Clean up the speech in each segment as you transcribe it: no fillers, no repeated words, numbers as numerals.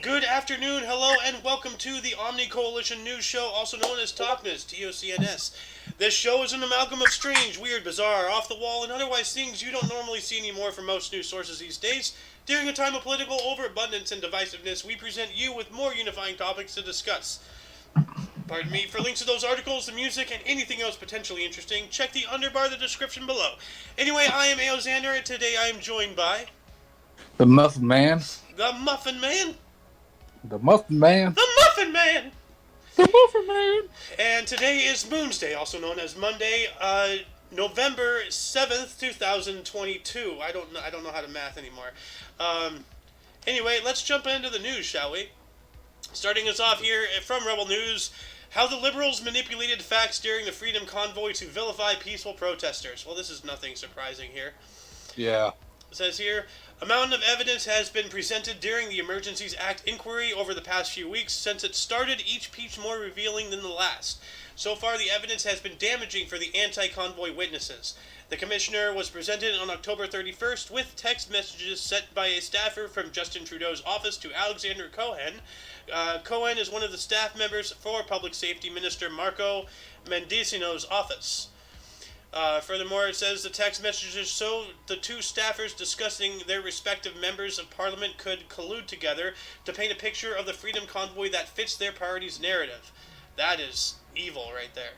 Good afternoon, hello, and welcome to the Omni Coalition News Show, also known as TOCNS, TOCNS. This show is an amalgam of strange, weird, bizarre, off-the-wall, and otherwise things you don't normally see anymore from most news sources these days. During a time of political overabundance and divisiveness, we present you with more unifying topics to discuss. Pardon me. For links to those articles, the music, and anything else potentially interesting, check the underbar of the description below. Anyway, I am Aoxander, and today I am joined by The Muffin Man. the Muffin Man. The Muffin Man. The Muffin Man! The Muffin Man. And today is Moonsday, also known as Monday, November 7th, 2022. I don't know how to math anymore. Anyway, let's jump into the news, shall we? Starting us off here from Rebel News, how the liberals manipulated facts during the Freedom Convoy to vilify peaceful protesters. Well, this is nothing surprising here. Yeah. It says here, a mountain of evidence has been presented during the Emergencies Act inquiry over the past few weeks. Since it started, each piece more revealing than the last. So far, the evidence has been damaging for the anti-convoy witnesses. The commissioner was presented on October 31st with text messages sent by a staffer from Justin Trudeau's office to Alexander Cohen. Cohen is one of the staff members for Public Safety Minister Marco Mendicino's office. Furthermore, it says the text messages show the two staffers discussing their respective members of parliament could collude together to paint a picture of the Freedom Convoy that fits their party's narrative. That is evil right there.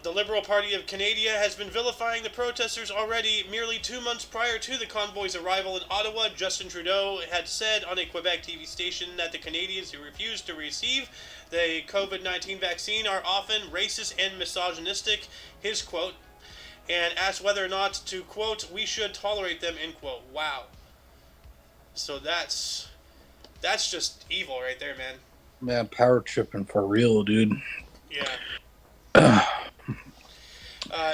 The Liberal Party of Canada has been vilifying the protesters already. Merely 2 months prior to the convoy's arrival in Ottawa, Justin Trudeau had said on a Quebec TV station that the Canadians who refused to receive the COVID-19 vaccine are often racist and misogynistic, his quote, and asked whether or not to, quote, we should tolerate them, end quote. Wow. So that's just evil right there, man. Man, power tripping for real, dude. Yeah.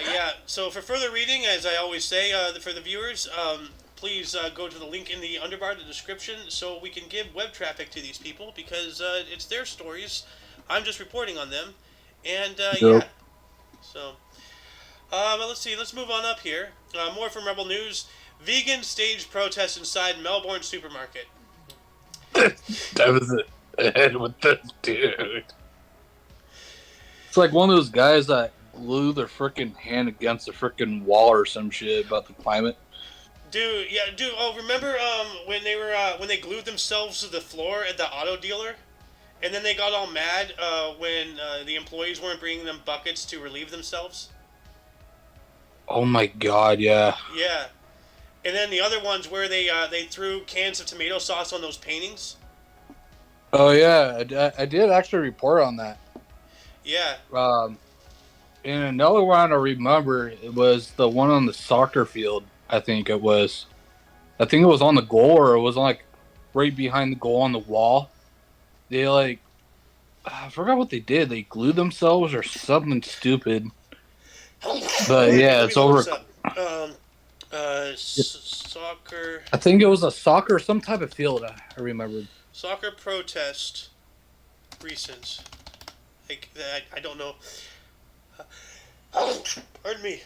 Yeah, so for further reading, as I always say for the viewers, please go to the link in the underbar of the description so we can give web traffic to these people because it's their stories. I'm just reporting on them. And, yeah. So, let's see. Let's move on up here. More from Rebel News. Vegan stage protest inside Melbourne supermarket. That was it with this dude. It's like one of those guys that glue their freaking hand against the freaking wall or some shit about the climate. Dude. Oh, remember when they glued themselves to the floor at the auto dealer, and then they got all mad when the employees weren't bringing them buckets to relieve themselves. Oh my god, yeah. Yeah, and then the other ones where they threw cans of tomato sauce on those paintings. Oh yeah, I did actually report on that. Yeah. And another one I remember, it was the one on the soccer field. I think it was on the goal, or it was like right behind the goal on the wall. They I forgot what they did. They glued themselves or something stupid. But yeah, it's over. Soccer. I think it was a soccer, some type of field. I remembered. Soccer protest. Recent. I don't know. Pardon me.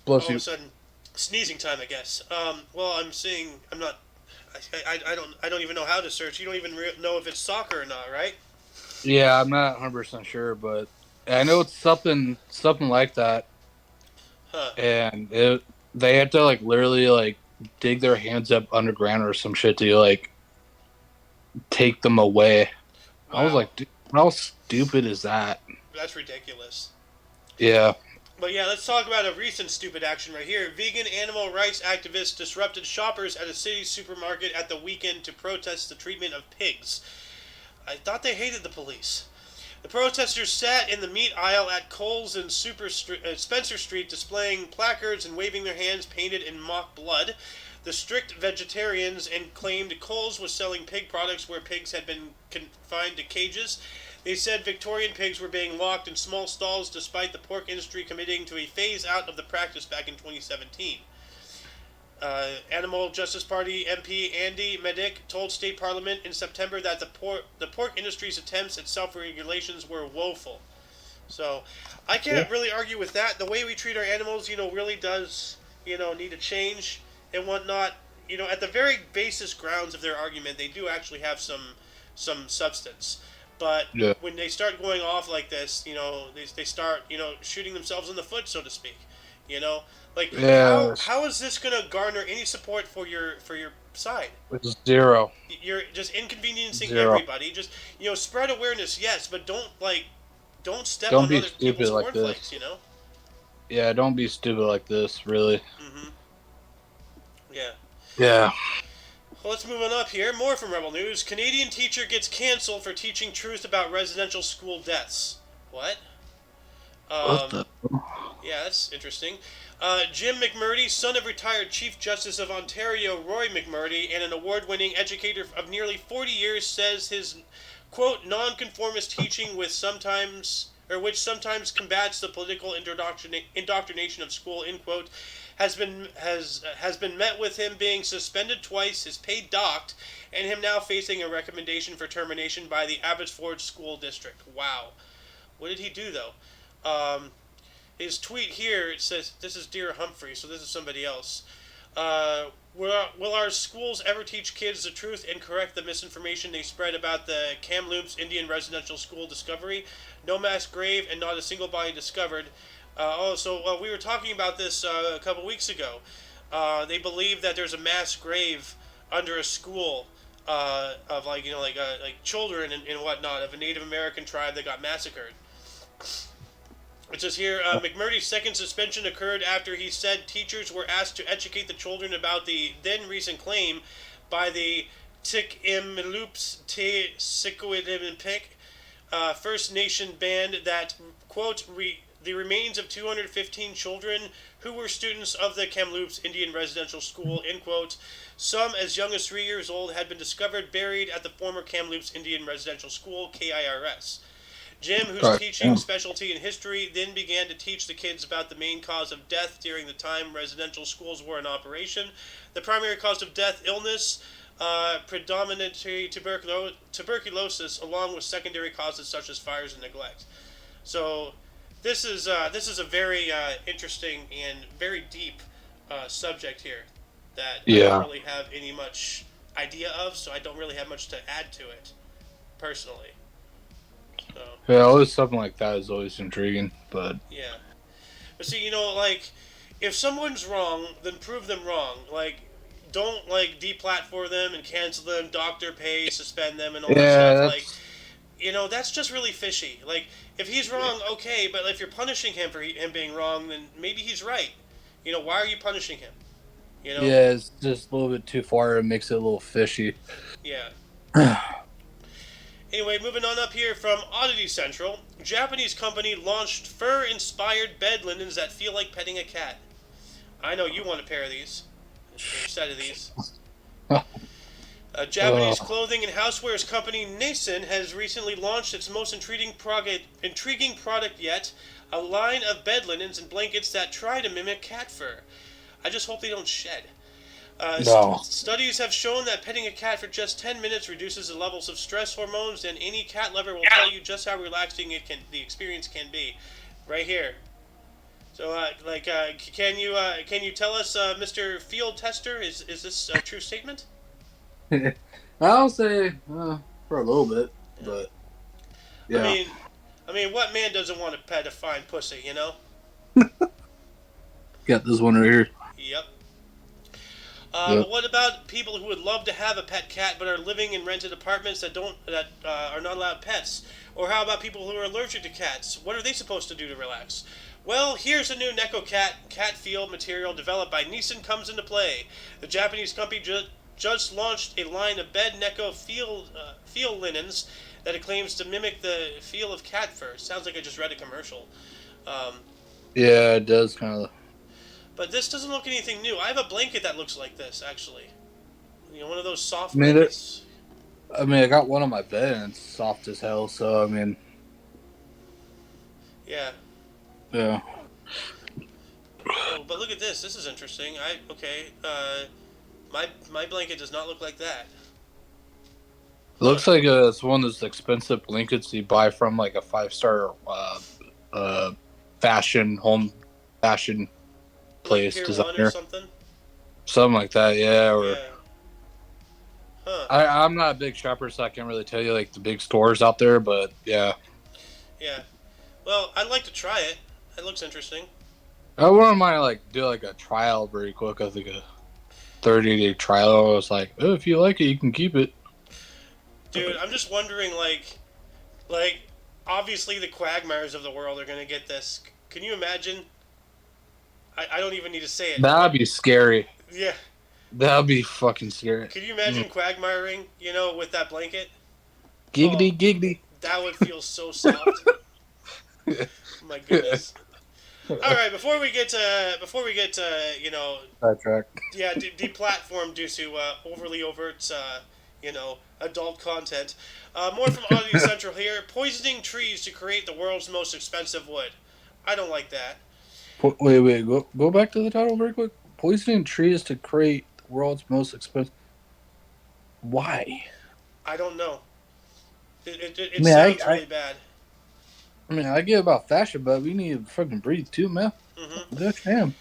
Bless All you. of a sudden, sneezing time, I guess. Well, I'm seeing. I'm not. I don't even know how to search. You don't even know if it's soccer or not, right? Yeah, I'm not 100% sure, but I know it's something like that. Huh. And they had to literally dig their hands up underground or some shit to take them away. Wow. I was like, dude, how stupid is that? That's ridiculous. Yeah. But yeah, let's talk about a recent stupid action right here. Vegan animal rights activists disrupted shoppers at a city supermarket at the weekend to protest the treatment of pigs. I thought they hated the police. The protesters sat in the meat aisle at Coles and Spencer Street displaying placards and waving their hands painted in mock blood. The strict vegetarians and claimed Coles was selling pig products where pigs had been confined to cages. They said Victorian pigs were being locked in small stalls despite the pork industry committing to a phase-out of the practice back in 2017. Animal Justice Party MP Andy Medic told State Parliament in September that the pork industry's attempts at self-regulations were woeful. So, I can't really argue with that. The way we treat our animals, really does, need to change and whatnot. at the very basis grounds of their argument, they do actually have some substance. But Yeah. when they start going off like this, they start, shooting themselves in the foot, so to speak. You know, like Yeah. how is this gonna garner any support for your side? It's zero. You're just inconveniencing Zero. everybody. Just spread awareness, yes, but don't step Don't on be other people's stupid like cornflakes. this. Yeah, don't be stupid like this, really. Mm-hmm. Yeah. Yeah. Well, let's move on up here. More from Rebel News. Canadian teacher gets cancelled for teaching truth about residential school deaths. What? What the? Yeah, that's interesting. Jim McMurdy, son of retired Chief Justice of Ontario Roy McMurdy and an award-winning educator of nearly 40 years, says his, quote, nonconformist teaching which sometimes combats the political indoctrination of school, end quote, has been met with him being suspended twice, his pay docked, and him now facing a recommendation for termination by the Abbotsford School District. Wow. What did he do, though? His tweet here, it says, this is Dear Humphrey, so this is somebody else. Will our schools ever teach kids the truth and correct the misinformation they spread about the Kamloops Indian residential school discovery? No mass grave and not a single body discovered. We were talking about this a couple weeks ago. They believe that there's a mass grave under a school of like children and whatnot of a Native American tribe that got massacred. It says here, McMurdy's second suspension occurred after he said teachers were asked to educate the children about the then recent claim by the Tikimloops Te Sikwidimipic First Nation band that, quote, the remains of 215 children who were students of the Kamloops Indian Residential School, end quote, some as young as 3 years old, had been discovered buried at the former Kamloops Indian Residential School, KIRS. Jim, whose teaching specialty in history, then began to teach the kids about the main cause of death during the time residential schools were in operation. The primary cause of death, illness, predominantly tuberculosis, along with secondary causes such as fires and neglect. So this is a very interesting and very deep subject here that I don't really have any much idea of, so I don't really have much to add to it, personally. So, yeah, always something like that is always intriguing, but yeah. But see, if someone's wrong, then prove them wrong. Don't deplatform them and cancel them, doctor pay, suspend them, and all that stuff. That's just really fishy. If he's wrong, okay, but if you're punishing him for him being wrong, then maybe he's right. Why are you punishing him? Yeah, it's just a little bit too far. It makes it a little fishy. Yeah. Anyway, moving on up here from Oddity Central. Japanese company launched fur-inspired bed linens that feel like petting a cat. I know you want a pair of these. A set of these. Japanese clothing and housewares company Nason has recently launched its most intriguing product yet, a line of bed linens and blankets that try to mimic cat fur. I just hope they don't shed. Studies have shown that petting a cat for just 10 minutes reduces the levels of stress hormones, and any cat lover will tell you just how relaxing the experience can be. Right here. So, can you tell us, Mr. Field Tester, is this a true statement? I'll say for a little bit, but yeah. I mean, what man doesn't want to pet a fine pussy, Got this one right here. Yep. But what about people who would love to have a pet cat but are living in rented apartments that are not allowed pets? Or how about people who are allergic to cats? What are they supposed to do to relax? Well, here's a new Neko cat feel material developed by Nissan comes into play. The Japanese company just launched a line of bed Neko feel linens that it claims to mimic the feel of cat fur. Sounds like I just read a commercial. Yeah, it does kind of. But this doesn't look anything new. I have a blanket that looks like this, actually. One of those soft blankets. I got one on my bed and it's soft as hell, so Yeah. Yeah. Oh, but look at this. This is interesting. My blanket does not look like that. It looks like it's one of those expensive blankets you buy from like a 5-star home fashion place Pier designer. 1 or something? Something like that, yeah. Or Yeah. Huh. I'm not a big shopper, so I can't really tell you like the big stores out there. But yeah, Yeah. Well, I'd like to try it. It looks interesting. I wouldn't mind like do like a trial very quick. I think a 30-day trial. I was like, oh, if you like it, you can keep it. Dude, I'm just wondering, like, obviously the Quagmires of the world are gonna get this. Can you imagine? I don't even need to say it. That'd be scary. Yeah. That'd be fucking scary. Could you imagine Quagmiring, with that blanket? Oh, Giggity, giggity. that would feel so soft. My goodness. All right, before we get Sidetrack. yeah, deplatformed due to overly overt, adult content. More from Oddity Central here. Poisoning trees to create the world's most expensive wood. I don't like that. Wait. Go back to the title very quick. Poisoning trees to create the world's most expensive. Why? I don't know. I It mean, sounds really bad. I get about fashion, but we need to fucking breathe too, man. Mm-hmm. Damn.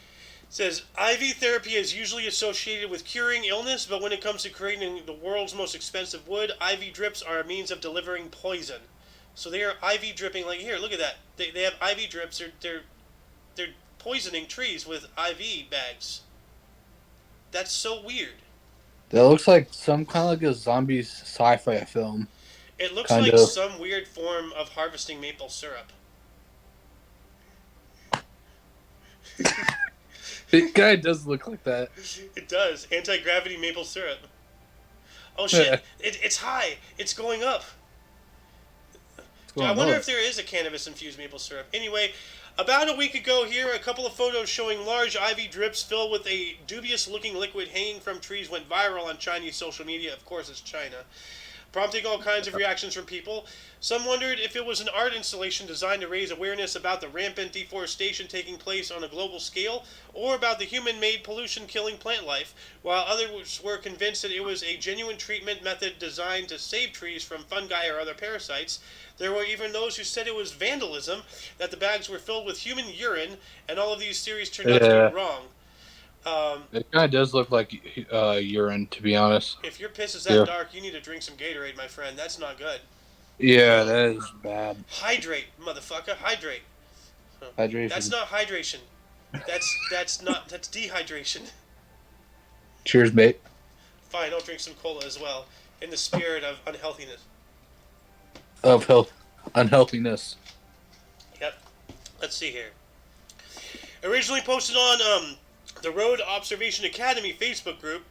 Says IV therapy is usually associated with curing illness, but when it comes to creating the world's most expensive wood, IV drips are a means of delivering poison. So they are IV dripping. Like here, look at that. They have IV drips. They're poisoning trees with IV bags. That's so weird. That looks like some kind of like a zombie sci-fi film. It looks Kind like of. some weird form of harvesting maple syrup. It guy does look like that. It does. Anti-gravity maple syrup. Oh shit! It's high. It's going up. I wonder if there is a cannabis-infused maple syrup. Anyway, about a week ago here, a couple of photos showing large IV drips filled with a dubious-looking liquid hanging from trees went viral on Chinese social media. Of course, it's China, prompting all kinds of reactions from people. Some wondered if it was an art installation designed to raise awareness about the rampant deforestation taking place on a global scale, or about the human-made pollution killing plant life, while others were convinced that it was a genuine treatment method designed to save trees from fungi or other parasites. There were even those who said it was vandalism, that the bags were filled with human urine, and all of these theories turned out to be wrong. It kind of does look like urine, to be honest. If your piss is that dark, you need to drink some Gatorade, my friend. That's not good. Yeah, that is bad. Hydrate, motherfucker. Hydrate. Hydration. That's not hydration. That's dehydration. Cheers, mate. Fine, I'll drink some cola as well, in the spirit of unhealthiness. Of health, unhealthiness. Yep. Let's see here. Originally posted on the Road Observation Academy Facebook group,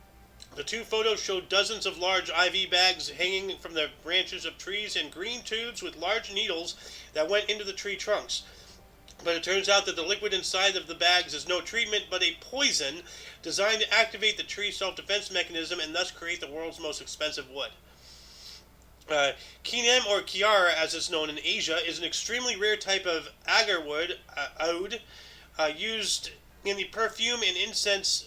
the two photos showed dozens of large IV bags hanging from the branches of trees and green tubes with large needles that went into the tree trunks. But it turns out that the liquid inside of the bags is no treatment but a poison designed to activate the tree self-defense mechanism and thus create the world's most expensive wood. Kinem, or Kiara as it's known in Asia, is an extremely rare type of agarwood, oud, used in the perfume and incense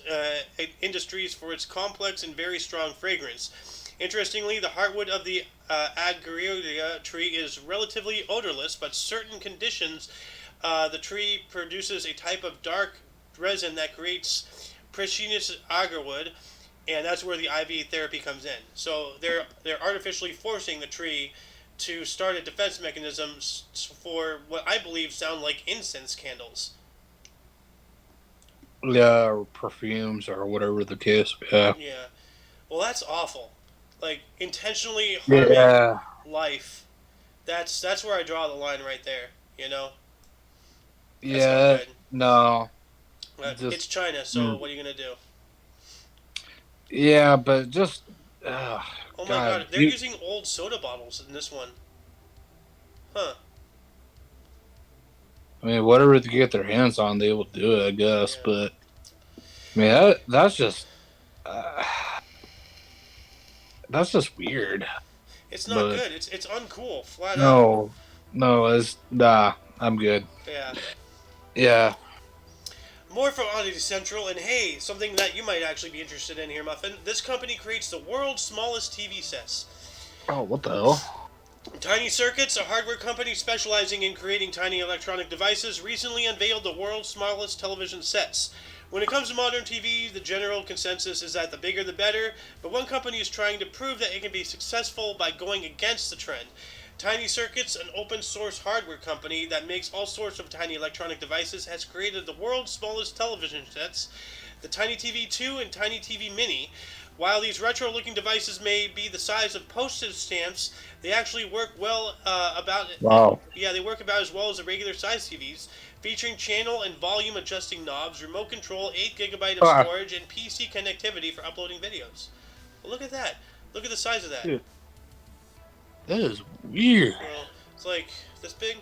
industries for its complex and very strong fragrance. Interestingly, the heartwood of the agarwood tree is relatively odorless, but certain conditions the tree produces a type of dark resin that creates precious agarwood, and that's where the IV therapy comes in. So they're artificially forcing the tree to start a defense mechanism for what I believe sound like incense candles. Yeah, or perfumes or whatever the case. Yeah. Yeah. Well, that's awful. Like intentionally harming life. That's where I draw the line right there. That's yeah. not good. No. It's China, so what are you gonna do? Yeah, but just. Oh my god, they're using old soda bottles in this one. Huh. I mean, whatever they get their hands on, they will do it, I guess. Yeah. But I mean, that's just weird. It's not good. It's uncool. Flat out. No, I'm good. Yeah. Yeah. More from Oddity Central, and hey, something that you might actually be interested in here, Muffin. This company creates the world's smallest TV sets. Oh, what the hell? Tiny Circuits, a hardware company specializing in creating tiny electronic devices, recently unveiled the world's smallest television sets. When it comes to modern TV, the general consensus is that the bigger the better, but one company is trying to prove that it can be successful by going against the trend. Tiny Circuits, an open source hardware company that makes all sorts of tiny electronic devices, has created the world's smallest television sets, the Tiny TV 2 and Tiny TV Mini. While these retro looking devices may be the size of postage stamps, they actually work well Wow. they work about as well as the regular size TVs, featuring channel and volume adjusting knobs, remote control, 8 GB of Ah, storage, and PC connectivity for uploading videos. Well, look at that. Look at the size of that. dude, that is weird. It's like this big.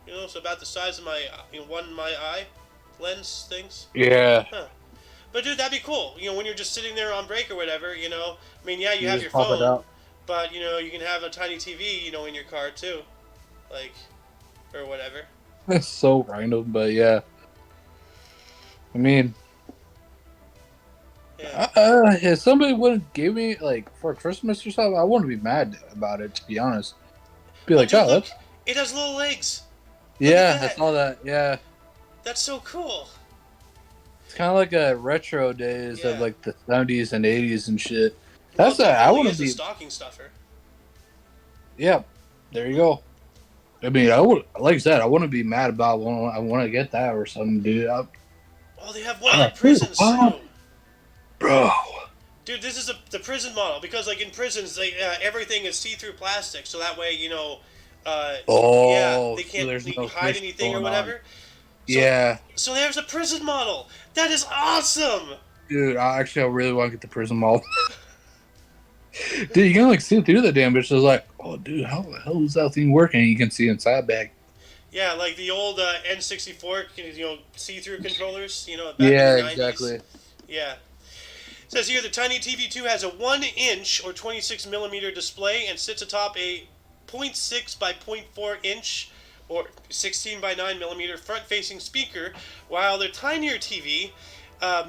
It's about the size of my my eye lens things. Yeah. Huh. But dude, that'd be cool. When you're just sitting there on break or whatever. I mean, yeah, you have just your pop it phone, out. but you can have a tiny TV, in your car too, like, or whatever. That's so random, but yeah. I mean, Yeah. if somebody wouldn't give me like for Christmas or something, I wouldn't be mad about it. To be honest, be like, Dude, oh, look, that's it has little legs. yeah, at I that. saw that. Yeah, That's so cool. it's kind of like a retro days of Yeah. like the 70s and 80s and shit. Well, That's it I definitely want to is a be. stocking stuffer. Yeah, there you go. I mean, I would like I said, I wouldn't be mad about one. I want to get that or something, dude. Oh, they have one in prisons Wow. too. Bro. Dude, this is the prison model because, like, in prisons, everything is see-through plastic, so that way, Oh, they so can't there's no hide fish anything or going on. whatever. So, Yeah, So there's a prison model. That is awesome. dude. I really want to get the prison model. Dude, you can like see through the damn bitch. It's like, oh, dude, how the hell is that thing working? You can see inside back. Yeah, like the old N64, see-through controllers. Back Yeah, in the 90s. exactly. Yeah. It says here the Tiny TV 2 has a 1-inch or 26 mm display and sits atop a 0.6 by 0.4 inch or 16 by 9 mm front-facing speaker, while the tinier TV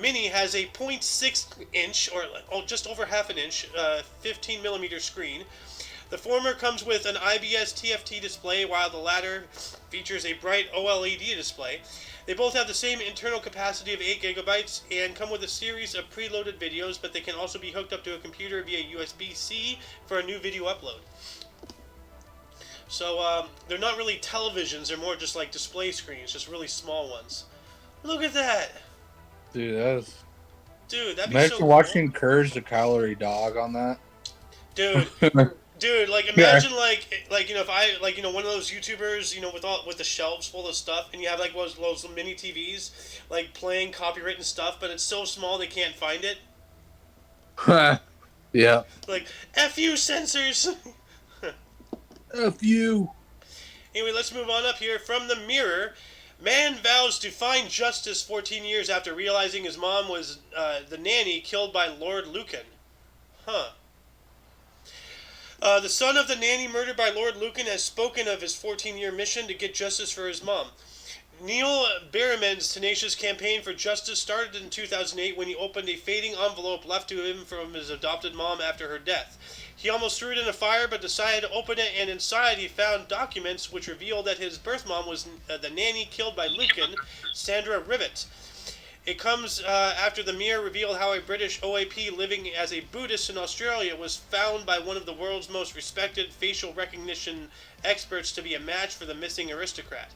Mini has a 0.6 inch or just over half an inch 15 mm screen. The former comes with an IBS TFT display, while the latter features a bright OLED display. They both have the same internal capacity of 8 GB and come with a series of preloaded videos, but they can also be hooked up to a computer via USB-C for a new video upload. So they're not really televisions, they're more just like display screens, just really small ones. Look at that! Dude, that'd be imagine so cool. watching Courage the Calorie Dog on that. Dude, like imagine if I one of those YouTubers, with the shelves full of stuff, and you have like those mini TVs, like playing copywritten stuff, but it's so small they can't find it. Yeah. Like F you censors. F you. Anyway, let's move on up here from the Mirror. Man vows to find justice 14 years after realizing his mom was the nanny killed by Lord Lucan. Huh. The son of the nanny murdered by Lord Lucan has spoken of his 14-year mission to get justice for his mom. Neil Berriman's tenacious campaign for justice started in 2008 when he opened a fading envelope left to him from his adopted mom after her death. He almost threw it in a fire but decided to open it, and inside he found documents which revealed that his birth mom was the nanny killed by Lucan, Sandra Rivet. It comes after the Mirror revealed how a British OAP living as a Buddhist in Australia was found by one of the world's most respected facial recognition experts to be a match for the missing aristocrat.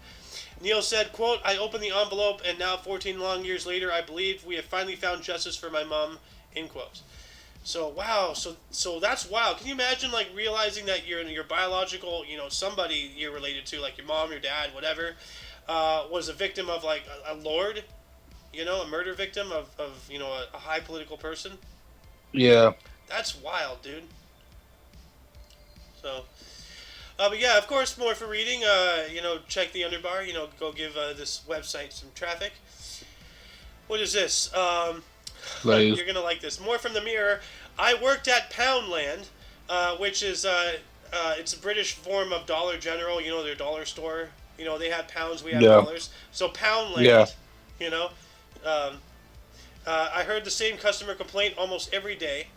Neil said, quote, "I opened the envelope and now 14 long years later I believe we have finally found justice for my mom," end quote. So wow, so that's wild. Can you imagine like realizing that your biological, somebody you're related to, like your mom, your dad, whatever, was a victim of like a lord, a murder victim of a high political person? Yeah. That's wild, dude. So but yeah, of course, more for reading. Check the underbar. Go give this website some traffic. What is this? You're gonna like this. More from the Mirror. I worked at Poundland, which is it's a British form of Dollar General. Their dollar store. They have pounds, we have dollars. So Poundland. Yeah. I heard the same customer complaint almost every day.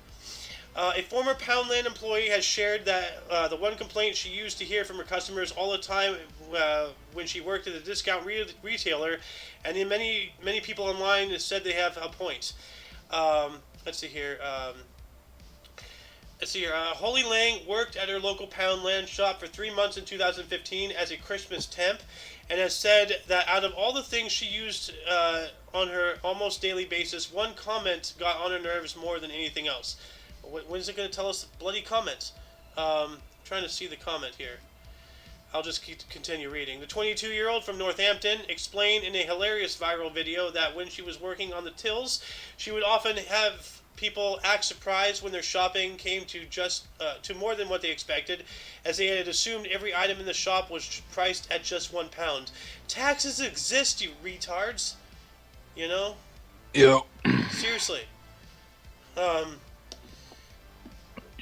A former Poundland employee has shared that the one complaint she used to hear from her customers all the time when she worked at a discount retailer, and many people online said they have a point. Let's see here. Holly Lang worked at her local Poundland shop for 3 months in 2015 as a Christmas temp, and has said that out of all the things she used on her almost daily basis, one comment got on her nerves more than anything else. When is it going to tell us the bloody comments? Trying to see the comment here. I'll just continue reading. The 22-year-old from Northampton explained in a hilarious viral video that when she was working on the tills, she would often have people act surprised when their shopping came to to more than what they expected, as they had assumed every item in the shop was priced at just £1. Taxes exist, you retards. You know? Yep. Seriously. Yep.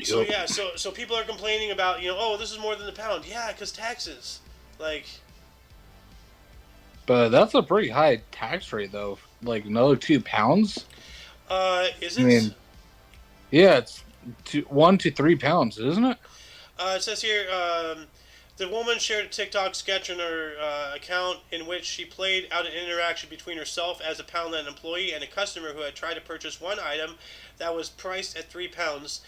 So yeah, so people are complaining about, oh, this is more than £1. Yeah, because taxes. Like. But that's a pretty high tax rate, though. Like another £2. Is it? I mean, yeah, it's 1 to 3 pounds, isn't it? It says here, the woman shared a TikTok sketch on her account in which she played out an interaction between herself as a Poundland employee and a customer who had tried to purchase one item that was priced at £3.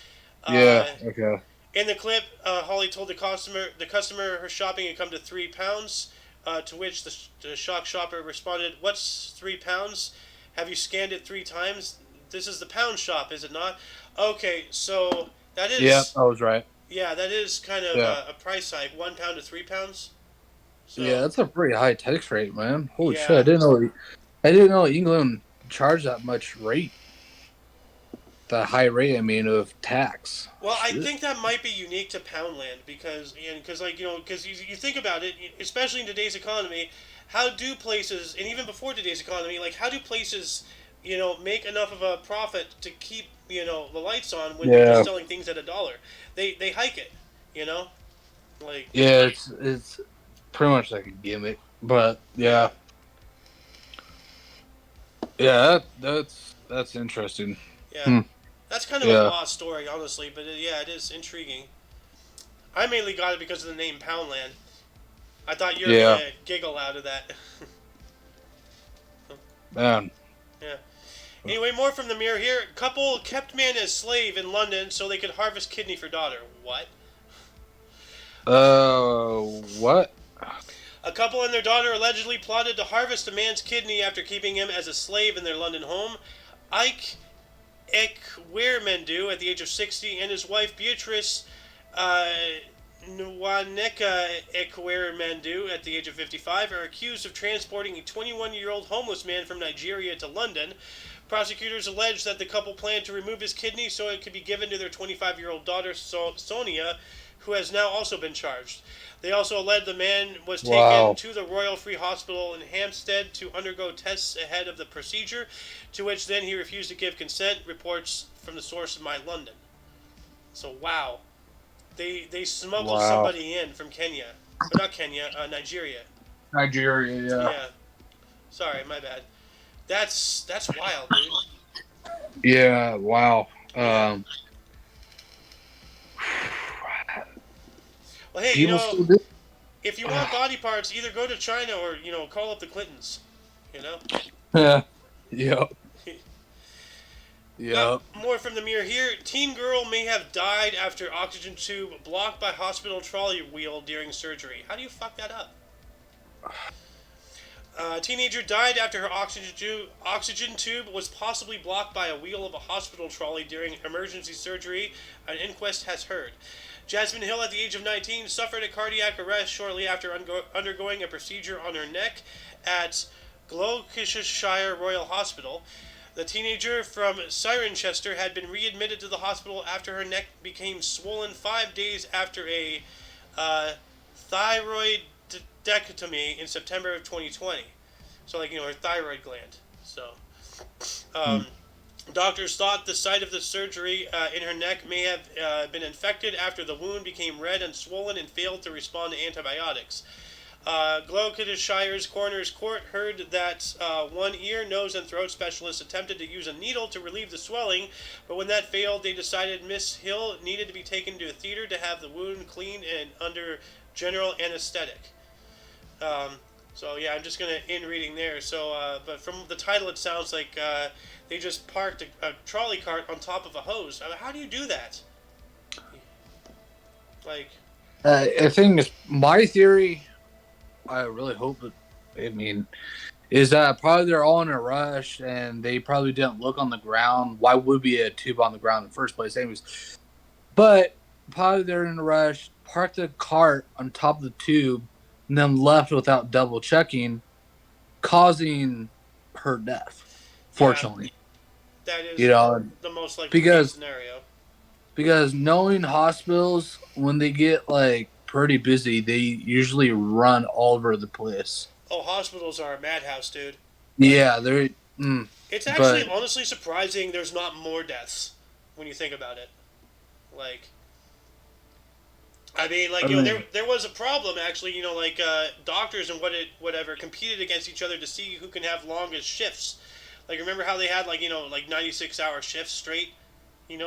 Yeah. Okay. In the clip, Holly told the customer her shopping had come to £3. To which the shocked shopper responded, "What's £3? Have you scanned it 3 times? This is the pound shop, is it not?" Okay, so that is. Yeah, I was right. Yeah, that is kind of a price hike, £1 to £3. So, yeah, that's a pretty high tax rate, man. Holy yeah. shit! I didn't know England charged that much rate. The high rate, I mean, of tax. Well, Shit. I think that might be unique to Poundland because you think about it, especially in today's economy, how do places, and even before today's economy, like how do places, make enough of a profit to keep the lights on when they're just selling things at $1? They hike it, like. Yeah, it's pretty much like a gimmick, but yeah, that's interesting. Yeah. That's kind of a lost story, honestly, but it is intriguing. I mainly got it because of the name Poundland. I thought you were going to giggle out of that. Man. Yeah. Anyway, more from the Mirror here. Couple kept man as slave in London so they could harvest kidney for daughter. What? What? A couple and their daughter allegedly plotted to harvest a man's kidney after keeping him as a slave in their London home. Ike Ekwermendu, at the age of 60, and his wife Beatrice Nwaneka Ekwermendu, at the age of 55, are accused of transporting a 21-year-old homeless man from Nigeria to London. Prosecutors allege that the couple planned to remove his kidney so it could be given to their 25-year-old daughter Sonia, who has now also been charged. They also allege the man was taken to the Royal Free Hospital in Hampstead to undergo tests ahead of the procedure, to which then he refused to give consent, reports from the source of My London. So, wow. They smuggled somebody in from Kenya. Or not Kenya, Nigeria. Nigeria, yeah. Yeah. Sorry, my bad. That's wild, dude. Yeah, wow. Well, hey, if you want body parts, either go to China or, call up the Clintons. Yeah. Yep. Yep. More from the Mirror here. Teen girl may have died after oxygen tube blocked by hospital trolley wheel during surgery. How do you fuck that up? A teenager died after her oxygen tube was possibly blocked by a wheel of a hospital trolley during emergency surgery, an inquest has heard. Jasmine Hill, at the age of 19, suffered a cardiac arrest shortly after undergoing a procedure on her neck at Gloucestershire Royal Hospital. The teenager from Cirencester had been readmitted to the hospital after her neck became swollen 5 days after a thyroidectomy in September of 2020. So, her thyroid gland. So, doctors thought the site of the surgery in her neck may have been infected after the wound became red and swollen and failed to respond to antibiotics. Gloucestershire's coroner's court heard that one ear, nose, and throat specialist attempted to use a needle to relieve the swelling, but when that failed, they decided Miss Hill needed to be taken to a theater to have the wound cleaned and under general anesthetic. Um, so yeah, I'm just gonna end reading there. So, but from the title, it sounds like they just parked a trolley cart on top of a hose. How do you do that? Like, I think it's my theory. I really hope it. I mean, is that probably they're all in a rush and they probably didn't look on the ground. Why would be a tube on the ground in the first place? Anyways, but probably they're in a rush, parked the cart on top of the tube, and then left without double checking, causing her death. yeah, Fortunately, that is you know, the most likely because scenario. knowing hospitals when they get like pretty busy, they usually run all over the place. Oh, hospitals are a madhouse, dude. Like, Yeah, they're. it's actually But honestly surprising there's not more deaths when you think about it. Like, I mean, like, there was a problem actually. Like doctors and whatever competed against each other to see who can have longest shifts. Like, remember how they had like 96-hour shifts straight,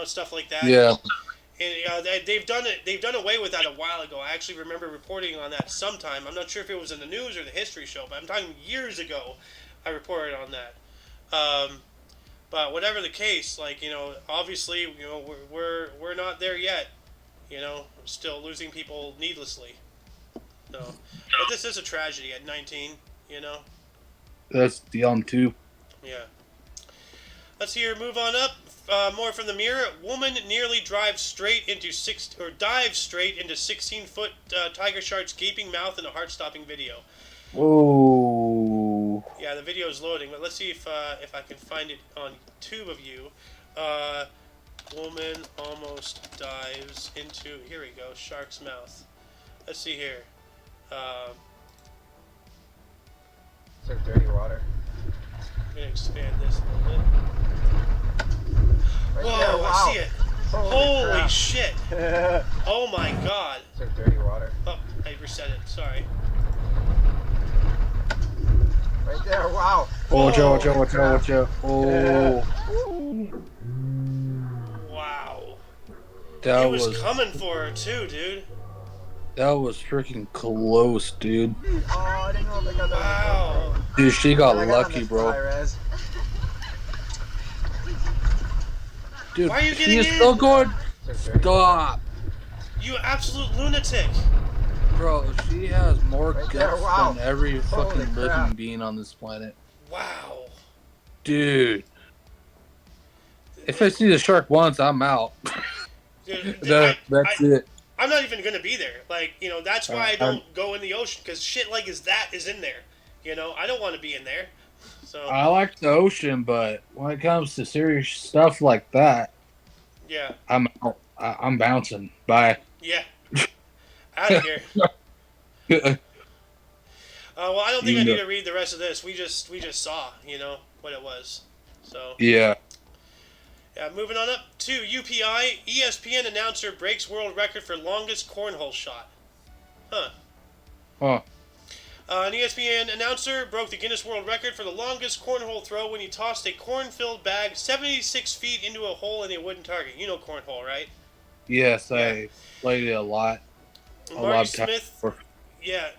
stuff like that. yeah, And they've done it. They've done away with that a while ago. I actually remember reporting on that sometime. I'm not sure if it was in the news or the history show, but I'm talking years ago. I reported on that. But whatever the case, like obviously, we're not there yet. Still losing people needlessly. So, but this is a tragedy at 19. that's young too. Yeah. Let's hear. Move on up. More from the Mirror. Woman nearly dives straight into 16-foot tiger shark's gaping mouth in a heart-stopping video. Oh. Yeah, the video is loading, but let's see if I can find it on TubeView. Woman almost dives into. Here we go. Shark's mouth. Let's see here. It's like dirty water. I'm gonna expand this a little bit. Right Whoa! there, wow. I see it. Holy crap. shit! Oh my god! It's like dirty water. Oh, I reset it. Sorry. Right there, wow. Watch Whoa. out. Oh. Wow. That He was was coming for her too, dude. that was freaking close, dude. Oh, I didn't know if I got that. Wow. Dude, she got I lucky, on bro. high-res. Dude, Why are you she getting is in? still going. It's like dirty Stop. You absolute lunatic. Bro, she has more Right there, guts wow. than every Holy fucking living crap. being on this planet. Wow. Dude. If I see the shark once, I'm out. Dude, That's it. I'm not even gonna be there. Like, that's why I don't go in the ocean, because shit like that is in there. I don't want to be in there. So I like the ocean, but when it comes to serious stuff like that, yeah, I'm out. I'm bouncing. Bye. yeah, out of here. Well, I don't think I need to read the rest of this. We just saw, what it was. So Yeah. moving on up to UPI. ESPN announcer breaks world record for longest cornhole shot. Huh. An ESPN announcer broke the Guinness World Record for the longest cornhole throw when he tossed a corn-filled bag 76 feet into a hole in a wooden target. You know cornhole, right? Yes, Yeah. I played it a lot. Marty Smith. Yeah.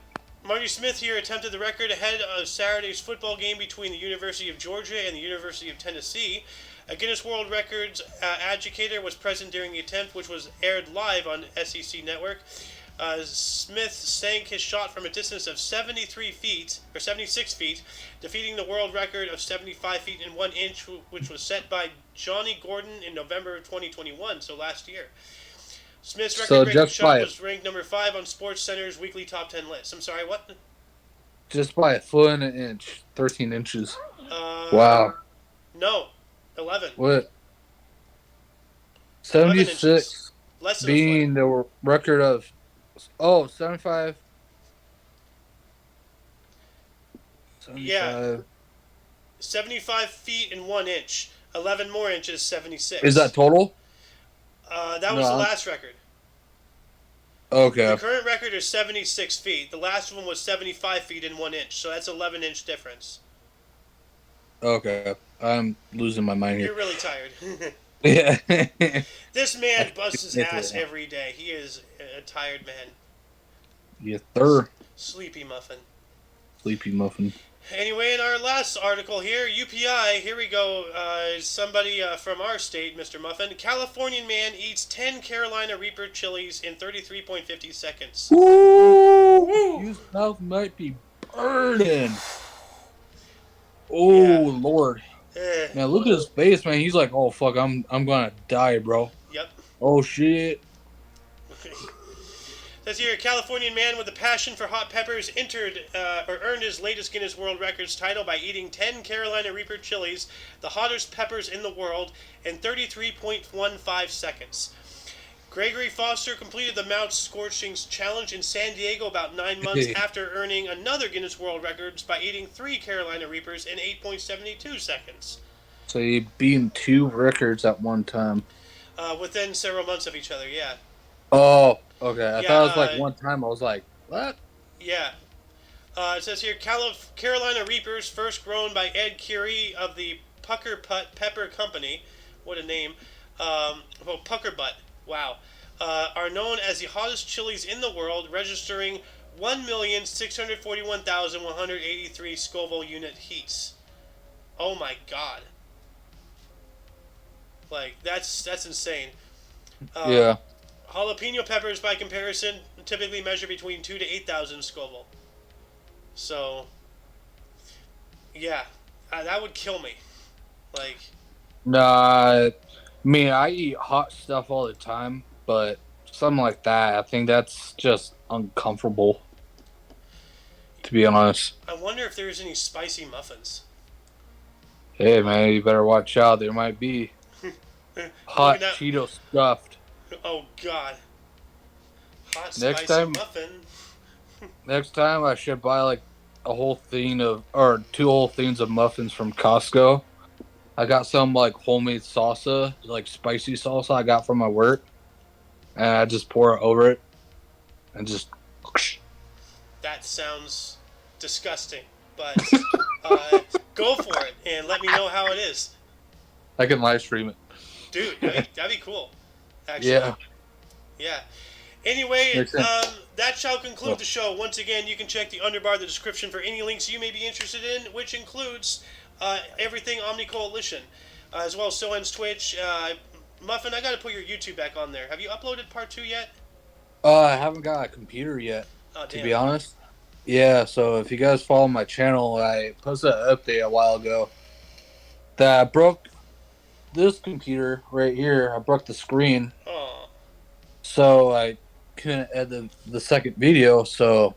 Marty Smith here attempted the record ahead of Saturday's football game between the University of Georgia and the University of Tennessee. A Guinness World Records adjudicator was present during the attempt, which was aired live on SEC Network. Smith sank his shot from a distance of 76 feet, defeating the world record of 75 feet and 1 inch, which was set by Johnny Gordon in November of 2021, so last year. Smith's record-breaking shot was ranked number 5 on SportsCenter's weekly top 10 list. I'm sorry, what? Just by a foot and an inch. 13 inches. Wow. No. 11. What? 76 less than being the record of 75. 75. Yeah. 75 feet and 1 inch. 11 more inches, 76. Is that total? That was the last record. Okay. The current record is 76 feet. The last one was 75 feet and 1 inch, so that's 11-inch difference. Okay. I'm losing my mind You're here. really tired. Yeah. This I man can't busts his get through ass it now. every day. He is a tired man. Yes, sir. Sleepy muffin. Sleepy muffin. Anyway, in our last article here, UPI, here we go. Somebody from our state, Mr. Muffin. Californian man eats 10 Carolina Reaper chilies in 33.50 seconds. Woo! Woo! Your mouth might be burning. Oh Yeah. Lord. Eh, Man, look at his face, man. He's like, oh fuck, I'm gonna die, bro. yep. Oh shit. Says here, a Californian man with a passion for hot peppers earned his latest Guinness World Records title by eating 10 Carolina Reaper chilies, the hottest peppers in the world, in 33.15 seconds. Gregory Foster completed the Mount Scorching Challenge in San Diego about 9 months after earning another Guinness World Records by eating 3 Carolina Reapers in 8.72 seconds. So he beating 2 records at one time. Within several months of each other, yeah. Oh, okay. I Yeah, thought it was like one time. I was like, what? yeah. It says here, Carolina Reapers, first grown by Ed Curie of the Pucker Putt Pepper Company. What a name. Pucker Butt. Wow. Are known as the hottest chilies in the world, registering 1,641,183 Scoville unit heats. Oh my god. Like, that's insane. Yeah. Jalapeno peppers, by comparison, typically measure between 2 to 8,000 Scoville. So, yeah, that would kill me. Like, Nah, I mean, I eat hot stuff all the time, but something like that, I think that's just uncomfortable, to be honest. I wonder if there's any spicy muffins. Hey, man, you better watch out. There might be hot Looking at- Cheeto stuffed. Oh god, hot Next spicy time- muffin. Next time, I should buy like a whole thing of, or 2 whole things of muffins from Costco. I got some like homemade salsa, like spicy salsa I got from my work, and I just pour it over it, and just. That sounds disgusting, but go for it and let me know how it is, I can live stream it. dude. That'd be cool. Actually, Yeah. yeah. Anyway, Makes sense. that shall conclude the show. Once again, you can check the underbar of the description for any links you may be interested in, which includes everything Omni Coalition, as well as SoEn's Twitch. Muffin, I got to put your YouTube back on there. Have you uploaded part 2 yet? I haven't got a computer yet, Oh, to damn. be honest. Yeah, so if you guys follow my channel, I posted an update a while ago that I broke this computer right here. I broke the screen, Oh, so I couldn't edit the second video. So,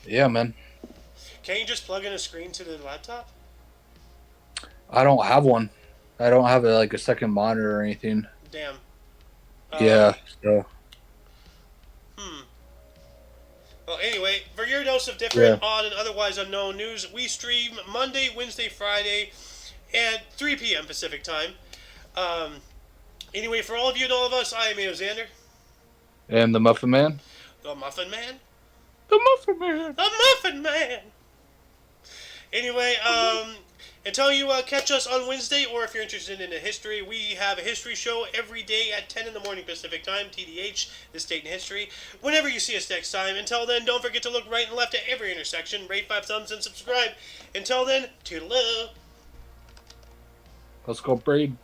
yeah, man. can't you just plug in a screen to the laptop? I don't have one. I don't have like a second monitor or anything. Damn. Yeah, so Well, anyway, for your dose of different, odd, and otherwise unknown news, we stream Monday, Wednesday, Friday, at 3 p.m. Pacific time. Anyway, for all of you and all of us, I am Xander, and the Muffin Man. the Muffin Man. The Muffin Man. The Muffin Man! Anyway, until you catch us on Wednesday, or if you're interested in a history, we have a history show every day at 10 in the morning Pacific time, TDH, This Date in History. Whenever you see us next time. Until then, don't forget to look right and left at every intersection, rate 5 thumbs, and subscribe. Until then, toodaloo. Let's go braid.